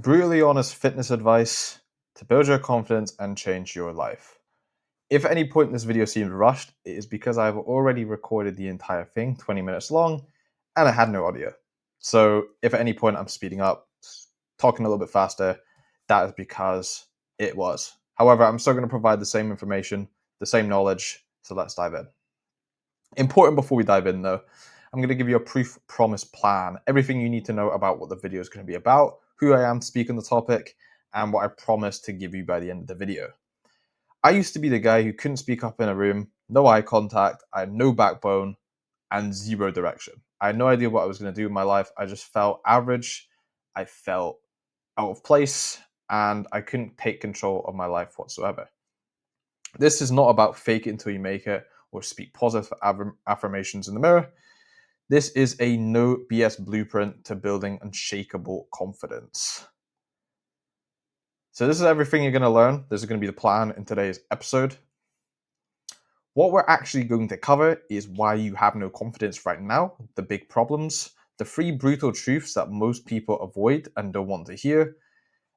Brutally honest fitness advice to build your confidence and change your life. If at any point this video seems rushed, it is because I've already recorded the entire thing, 20 minutes long, and I had no audio. So if at any point I'm speeding up, talking a little bit faster, that is because it was. However, I'm still going to provide the same information, the same knowledge, so let's dive in. Important before we dive in though, I'm going to give you a proof promise plan, everything you need to know about what the video is going to be about, who I am to speak on the topic, and what I promise to give you by the end of the video. I used to be the guy who couldn't speak up in a room, no eye contact, I had no backbone, and zero direction. I had no idea what I was going to do in my life. I just felt average, I felt out of place, and I couldn't take control of my life whatsoever. This is not about fake it until you make it or speak positive affirmations in the mirror. This is a no BS blueprint to building unshakable confidence. So this is everything you're going to learn. This is going to be the plan in today's episode. What we're actually going to cover is why you have no confidence right now, the big problems, the three brutal truths that most people avoid and don't want to hear,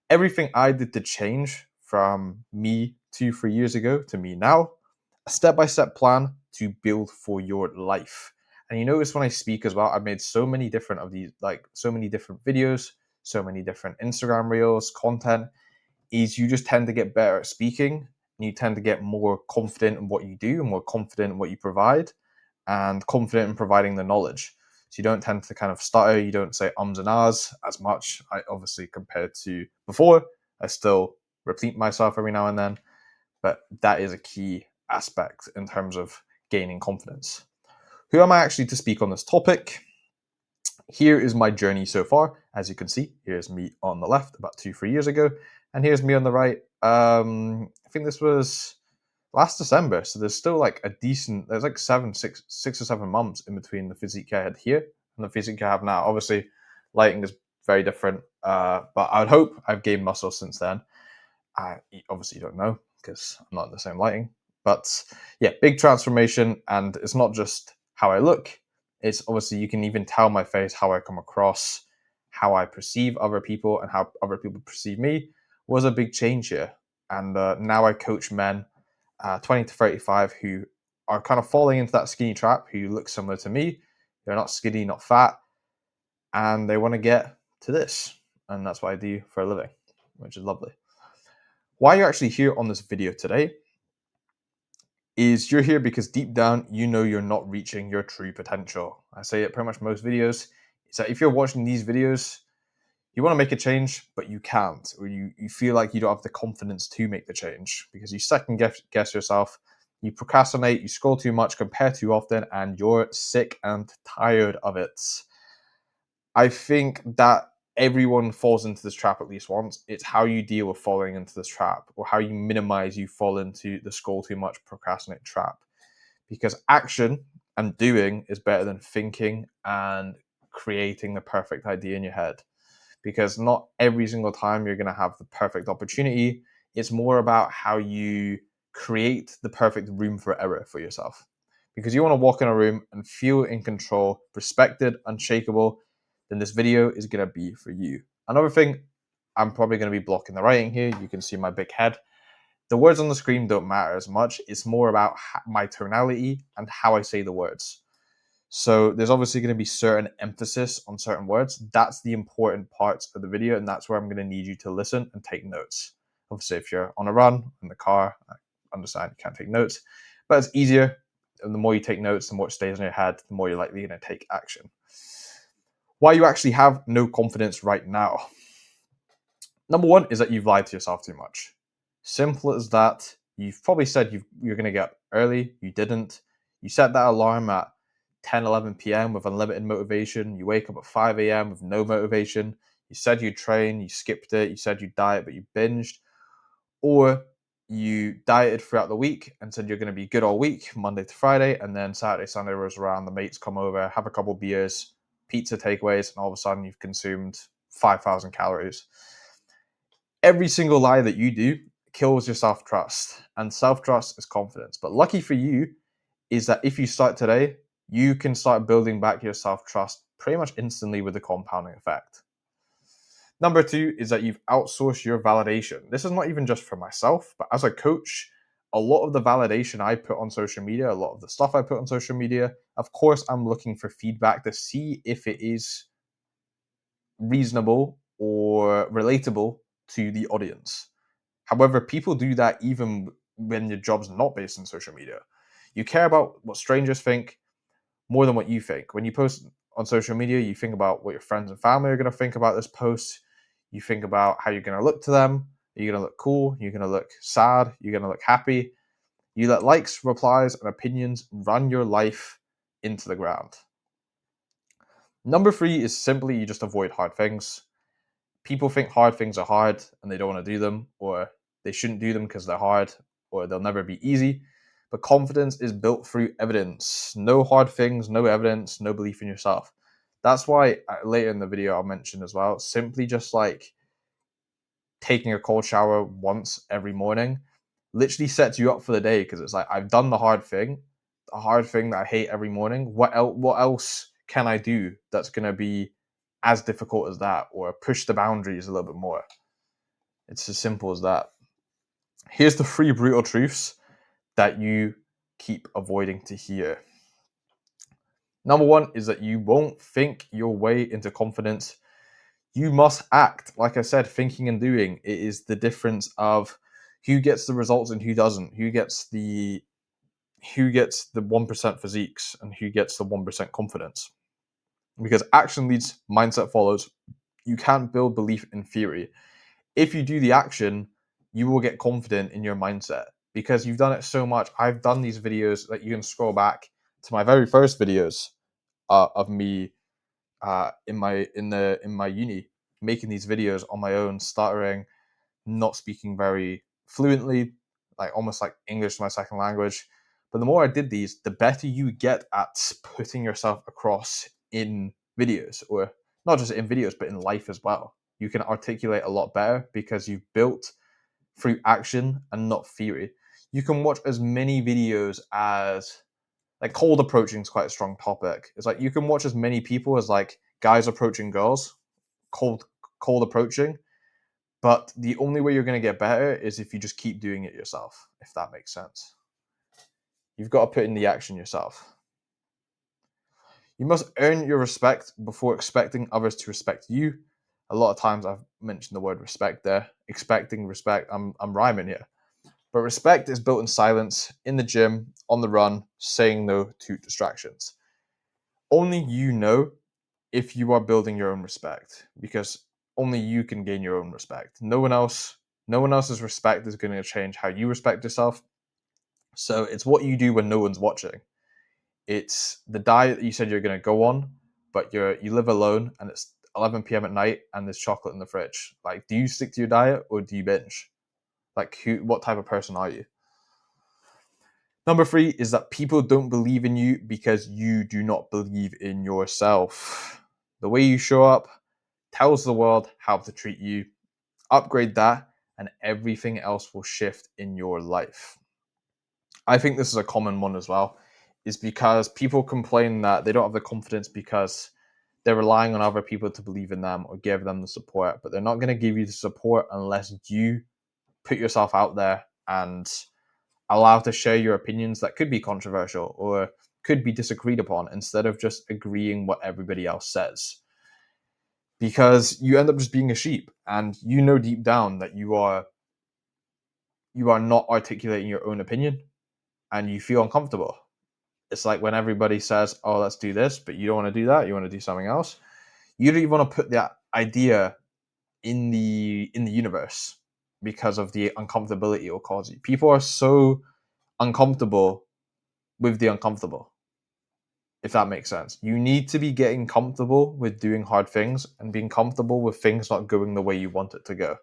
everything I did to change from me 2-3 years ago to me now, a step-by-step plan to build for your life. And you notice when I speak as well, I've made so many different of these, like so many different videos, so many different Instagram reels, content, is you just tend to get better at speaking and you tend to get more confident in what you do and more confident in what you provide and confident in providing the knowledge. So you don't tend to kind of stutter, you don't say ums and ahs as much. I obviously compared to before, I still repeat myself every now and then, but that is a key aspect in terms of gaining confidence. Who am I actually to speak on this topic? Here is my journey so far. As you can see, here's me on the left about 2-3 years ago, and here's me on the right. I think this was last December, so there's still like a decent. There's like 6 or 7 months in between the physique I had here and the physique I have now. Obviously, lighting is very different, but I would hope I've gained muscle since then. I obviously don't know because I'm not in the same lighting, but yeah, big transformation, and it's not just how I look. It's obviously you can even tell my face, how I come across, how I perceive other people, and how other people perceive me was a big change here. And now I coach men, 20 to 35, who are kind of falling into that skinny trap, who look similar to me. They're not skinny, not fat, and they want to get to this. And that's what I do for a living, which is lovely. Why you're actually here on this video today is you're here because deep down you know you're not reaching your true potential. I say it pretty much most videos. Is that if you're watching these videos, you want to make a change, but you can't, or you feel like you don't have the confidence to make the change because you second guess yourself, you procrastinate, you scroll too much, compare too often, and you're sick and tired of it. I think that everyone falls into this trap at least once. It's how you deal with falling into this trap or how you minimize you fall into the scroll too much, procrastinate trap. Because action and doing is better than thinking and creating the perfect idea in your head. Because not every single time you're going to have the perfect opportunity. It's more about how you create the perfect room for error for yourself. Because you want to walk in a room and feel in control, respected, unshakable, then this video is going to be for you. Another thing, I'm probably going to be blocking the writing here. You can see my big head. The words on the screen don't matter as much. It's more about my tonality and how I say the words. So there's obviously going to be certain emphasis on certain words. That's the important parts of the video, and that's where I'm going to need you to listen and take notes. Obviously, if you're on a run in the car, I understand you can't take notes, but it's easier. And the more you take notes, the more it stays in your head, the more you're likely going to take action. Why you actually have no confidence right now. Number one is that you've lied to yourself too much. Simple as that. You've probably said you're going to get up early. You didn't. You set that alarm at 10, 11 p.m. with unlimited motivation. You wake up at 5 a.m. with no motivation. You said you'd train. You skipped it. You said you'd diet, but you binged. Or you dieted throughout the week and said you're going to be good all week, Monday to Friday. And then Saturday, Sunday rolls around. The mates come over, have a couple beers, pizza takeaways, and all of a sudden you've consumed 5,000 calories. Every single lie that you do kills your self-trust, and self-trust is confidence. But lucky for you is that if you start today, you can start building back your self-trust pretty much instantly with the compounding effect. Number two is that you've outsourced your validation. This is not even just for myself, but as a coach, a lot of the validation I put on social media, a lot of the stuff I put on social media, of course, I'm looking for feedback to see if it is reasonable or relatable to the audience. However, people do that even when your job's not based on social media. You care about what strangers think more than what you think. When you post on social media, you think about what your friends and family are going to think about this post. You think about how you're going to look to them. Are you going to look cool? You're going to look sad? You're going to look happy? You let likes, replies, and opinions run your life into the ground. Number three is simply you just avoid hard things. People think hard things are hard and they don't want to do them, or they shouldn't do them because they're hard, or they'll never be easy. But confidence is built through evidence. No hard things, no evidence, no belief in yourself. That's why later in the video I'll mention as well, simply just like taking a cold shower once every morning literally sets you up for the day, because it's like, I've done the hard thing that I hate every morning. What else can I do that's going to be as difficult as that, or push the boundaries a little bit more? It's as simple as that. Here's the three brutal truths that you keep avoiding to hear. Number one is that you won't think your way into confidence. You must act. Like I said, thinking and doing. It is the difference of who gets the results and who doesn't. Who gets the 1% physiques and who gets the 1% confidence. Because action leads, mindset follows. You can't build belief in theory. If you do the action, you will get confident in your mindset because you've done it so much. I've done these videos that you can scroll back to my very first videos of me in my uni, making these videos on my own, stuttering, not speaking very fluently, like almost like English is my second language. But the more I did these, the better you get at putting yourself across in videos, or not just in videos, but in life as well. You can articulate a lot better because you've built through action and not theory. You can watch as many videos as, like, cold approaching is quite a strong topic. It's like you can watch as many people as like guys approaching girls, cold approaching, but the only way you're going to get better is if you just keep doing it yourself, if that makes sense. You've got to put in the action yourself. You must earn your respect before expecting others to respect you. A lot of times I've mentioned the word respect there. Expecting respect, I'm rhyming here. But respect is built in silence, in the gym, on the run, saying no to distractions. Only you know if you are building your own respect, because only you can gain your own respect. No one else's respect is going to change how you respect yourself. So it's what you do when no one's watching. It's the diet that you said you're going to go on, but you live alone and it's 11 p.m. at night and there's chocolate in the fridge. Like, do you stick to your diet or do you binge? Like, what type of person are you? Number three is that people don't believe in you because you do not believe in yourself. The way you show up tells the world how to treat you. Upgrade that, and everything else will shift in your life. I think this is a common one as well, is because people complain that they don't have the confidence because they're relying on other people to believe in them or give them the support, but they're not going to give you the support unless you put yourself out there and allow to share your opinions that could be controversial or could be disagreed upon, instead of just agreeing what everybody else says. Because you end up just being a sheep, and you know deep down that you are not articulating your own opinion and you feel uncomfortable. It's like when everybody says, "Oh, let's do this," but you don't want to do that, you want to do something else. You don't even want to put that idea in the universe because of the uncomfortability it will cause you. People are so uncomfortable with the uncomfortable, if that makes sense. You need to be getting comfortable with doing hard things and being comfortable with things not going the way you want it to go.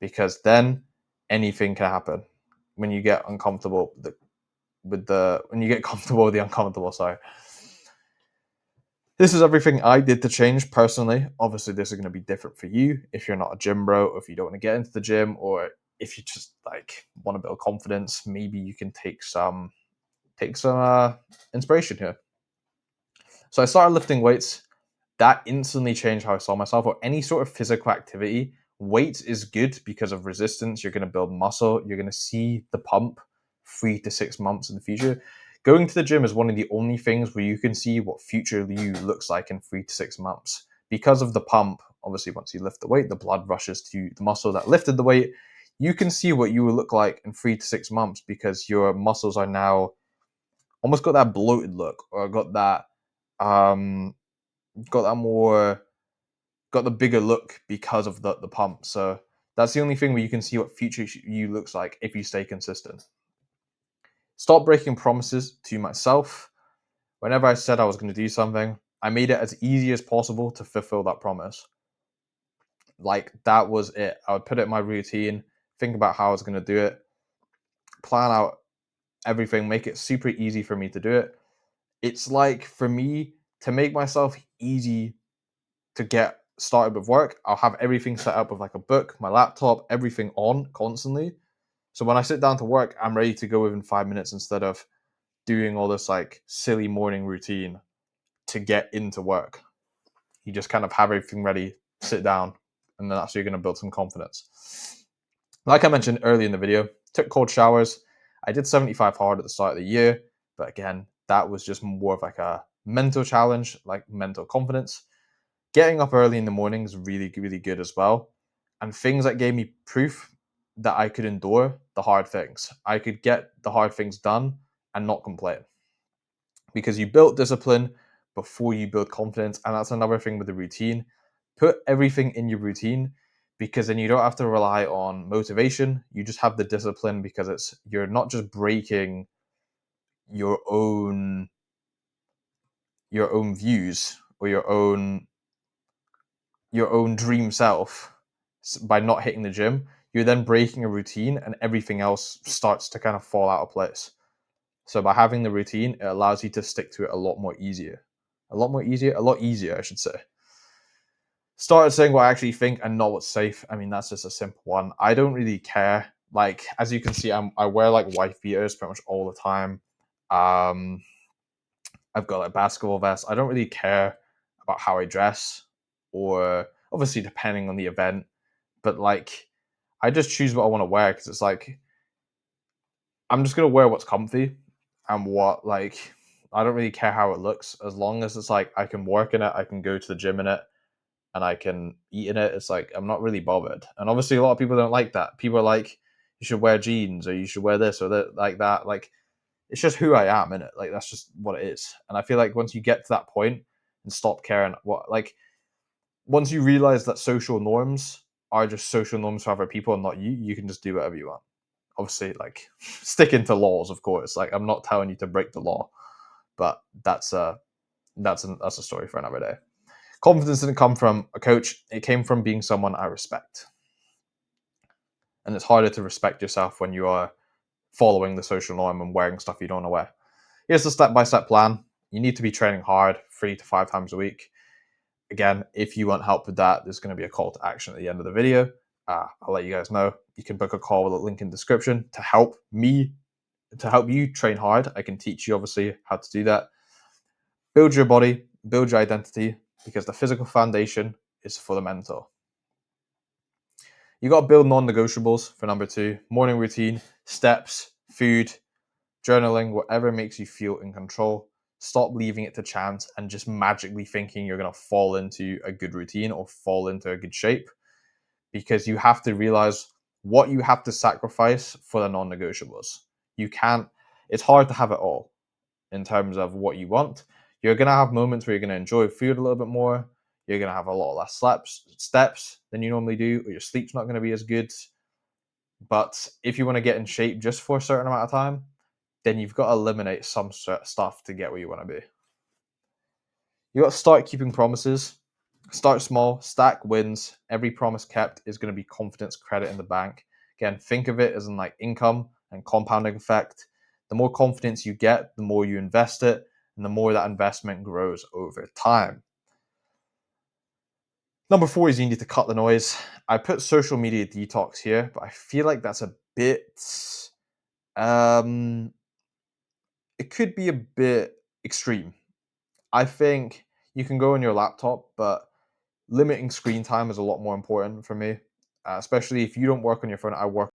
Because then anything can happen when you get uncomfortable when you get comfortable with the uncomfortable, sorry. This is everything I did to change personally. Obviously, this is going to be different for you if you're not a gym bro, or if you don't want to get into the gym, or if you just like want to build confidence. Maybe you can take some inspiration here. So I started lifting weights that instantly changed how I saw myself, or any sort of physical activity. Weights is good because of resistance. You're going to build muscle. You're going to see the pump 3 to 6 months in the future. Going to the gym is one of the only things where you can see what future you looks like in 3 to 6 months. Because of the pump, obviously, once you lift the weight, the blood rushes to the muscle that lifted the weight. You can see what you will look like in 3 to 6 months because your muscles are now almost got that bloated look, or um got that more got the bigger look because of the pump. So that's the only thing where you can see what future you looks like if you stay consistent. Stop breaking promises to myself. Whenever I said I was going to do something, I made it as easy as possible to fulfill that promise. Like, that was it. I would put it in my routine, think about how I was going to do it, plan out everything, make it super easy for me to do it. It's like, for me, to make myself easy to get started with work, I'll have everything set up with like a book, my laptop, everything on constantly. So when I sit down to work, I'm ready to go within 5 minutes instead of doing all this like silly morning routine to get into work. You just kind of have everything ready, sit down, and then that's how you're going to build some confidence. Like I mentioned earlier in the video, took cold showers. I did 75 hard at the start of the year, but again, that was just more of like a mental challenge, like mental confidence. Getting up early in the morning is really, really good as well. And things that gave me proof that I could endure the hard things. I could get the hard things done and not complain. Because you built discipline before you build confidence. And that's another thing with the routine. Put everything in your routine, because then you don't have to rely on motivation. You just have the discipline, because you're not just breaking your own views, or your own dream self by not hitting the gym. You're then breaking a routine, and everything else starts to kind of fall out of place. So by having the routine, it allows you to stick to it a lot more easier. A lot easier, I should say. Started saying what I actually think and not what's safe. I mean, that's just a simple one. I don't really care. Like, as you can see, I wear like wife beaters pretty much all the time. Um, I've got like basketball vests. I don't really care about how I dress, or obviously depending on the event, but like, I just choose what I want to wear, because it's like, I'm just gonna wear what's comfy, and what, like, I don't really care how it looks, as long as it's like I can work in it, I can go to the gym in it, and I can eat in it. It's like, I'm not really bothered. And obviously, a lot of people don't like that. People are like, you should wear jeans, or you should wear this or that, like that. Like, it's just who I am in it. Like, that's just what it is. And I feel like once you get to that point and stop caring what, like, once you realize that social norms are just social norms for other people and not you, you can just do whatever you want. Obviously, like, sticking to laws, of course. Like, I'm not telling you to break the law, but that's a story for another day. Confidence didn't come from a coach; it came from being someone I respect. And it's harder to respect yourself when you are following the social norm and wearing stuff you don't want to wear. Here's the step-by-step plan. You need to be training hard 3 to 5 times a week. Again, if you want help with that, there's going to be a call to action at the end of the video. I'll let you guys know. You can book a call with a link in the description to help you train hard. I can teach you, obviously, how to do that. Build your body, build your identity, because the physical foundation is for the mental. You got to build non-negotiables for number 2. Morning routine, steps, food, journaling, whatever makes you feel in control. Stop leaving it to chance and just magically thinking you're going to fall into a good routine or fall into a good shape, because you have to realize what you have to sacrifice for the non-negotiables. You can't, it's hard to have it all in terms of what you want. You're going to have moments where you're going to enjoy food a little bit more. You're going to have a lot less steps than you normally do, or your sleep's not going to be as good. But if you want to get in shape just for a certain amount of time, then you've got to eliminate some stuff to get where you want to be. You got to start keeping promises. Start small, stack wins. Every promise kept is going to be confidence credit in the bank. Again, think of it as in like income and compounding effect. The more confidence you get, the more you invest it, and the more that investment grows over time. Number 4 is you need to cut the noise. I put social media detox here, but I feel like that's a bit it could be a bit extreme. I think You can go on your laptop, but limiting screen time is a lot more important for me, especially if you don't work on your phone. I work